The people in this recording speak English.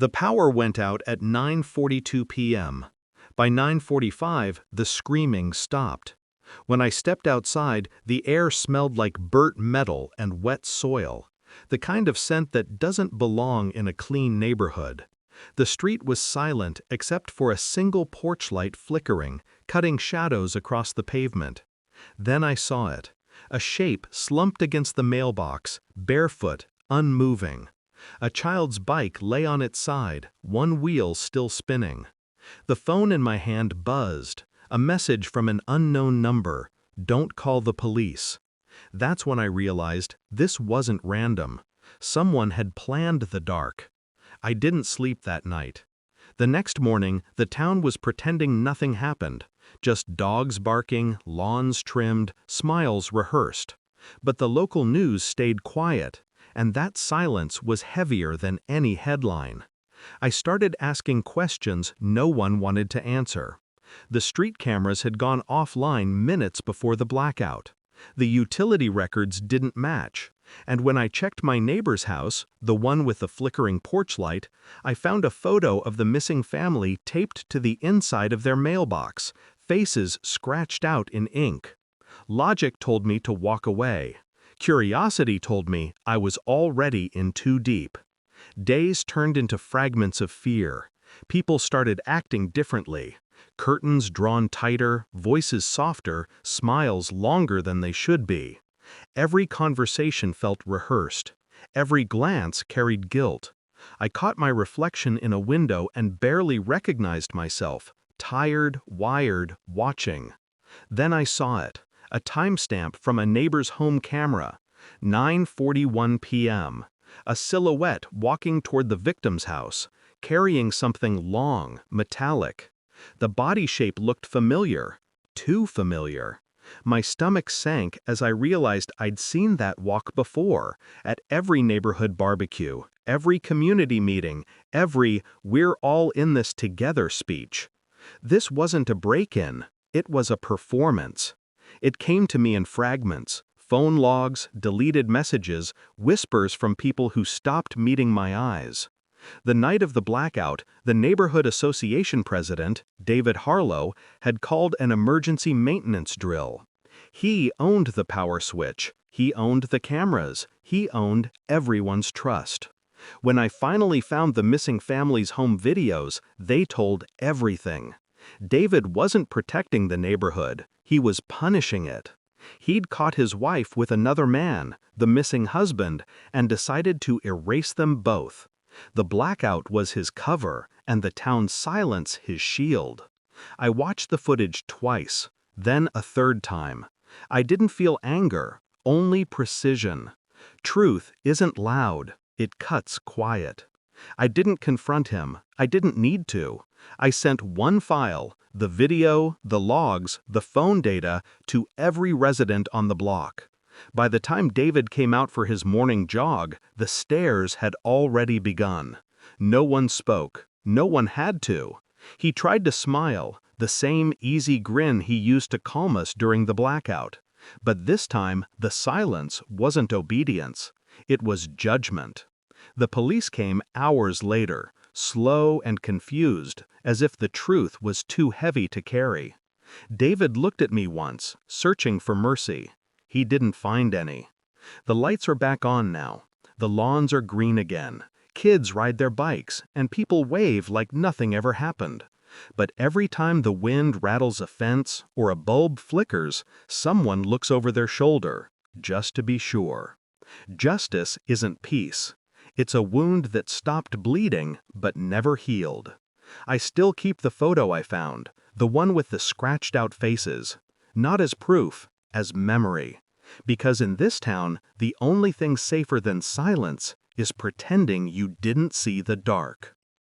The power went out at 9:42 p.m. By 9:45, the screaming stopped. When I stepped outside, the air smelled like burnt metal and wet soil, the kind of scent that doesn't belong in a clean neighborhood. The street was silent except for a single porch light flickering, cutting shadows across the pavement. Then I saw it. A shape slumped against the mailbox, barefoot, unmoving. A child's bike lay on its side, one wheel still spinning. The phone in my hand buzzed, a message from an unknown number, "Don't call the police." That's when I realized this wasn't random. Someone had planned the dark. I didn't sleep that night. The next morning, the town was pretending nothing happened, just dogs barking, lawns trimmed, smiles rehearsed. But the local news stayed quiet, and that silence was heavier than any headline. I started asking questions no one wanted to answer. The street cameras had gone offline minutes before the blackout. The utility records didn't match, and when I checked my neighbor's house, the one with the flickering porch light, I found a photo of the missing family taped to the inside of their mailbox, faces scratched out in ink. Logic told me to walk away. Curiosity told me I was already in too deep. Days turned into fragments of fear. People started acting differently. Curtains drawn tighter, voices softer, smiles longer than they should be. Every conversation felt rehearsed. Every glance carried guilt. I caught my reflection in a window and barely recognized myself, tired, wired, watching. Then I saw it, a timestamp from a neighbor's home camera, 9:41 p.m. A silhouette walking toward the victim's house, carrying something long, metallic. The body shape looked familiar, too familiar. My stomach sank as I realized I'd seen that walk before, at every neighborhood barbecue, every community meeting, every "we're all in this together" speech. This wasn't a break-in, it was a performance. It came to me in fragments, phone logs, deleted messages, whispers from people who stopped meeting my eyes. The night of the blackout, the neighborhood association president, David Harlow, had called an emergency maintenance drill. He owned the power switch, he owned the cameras, he owned everyone's trust. When I finally found the missing family's home videos, they told everything. David wasn't protecting the neighborhood, he was punishing it. He'd caught his wife with another man, the missing husband, and decided to erase them both. The blackout was his cover, and the town's silence his shield. I watched the footage twice, then a third time. I didn't feel anger, only precision. Truth isn't loud, it cuts quiet. I didn't confront him, I didn't need to. I sent one file, the video, the logs, the phone data, to every resident on the block. By the time David came out for his morning jog, the stares had already begun. No one spoke. No one had to. He tried to smile, the same easy grin he used to calm us during the blackout. But this time, the silence wasn't obedience. It was judgment. The police came hours later, slow and confused, as if the truth was too heavy to carry. David looked at me once, searching for mercy. He didn't find any. The lights are back on now. The lawns are green again. Kids ride their bikes, and people wave like nothing ever happened. But every time the wind rattles a fence or a bulb flickers, someone looks over their shoulder, just to be sure. Justice isn't peace. It's a wound that stopped bleeding but never healed. I still keep the photo I found, the one with the scratched-out faces, not as proof, as memory. Because in this town, the only thing safer than silence is pretending you didn't see the dark.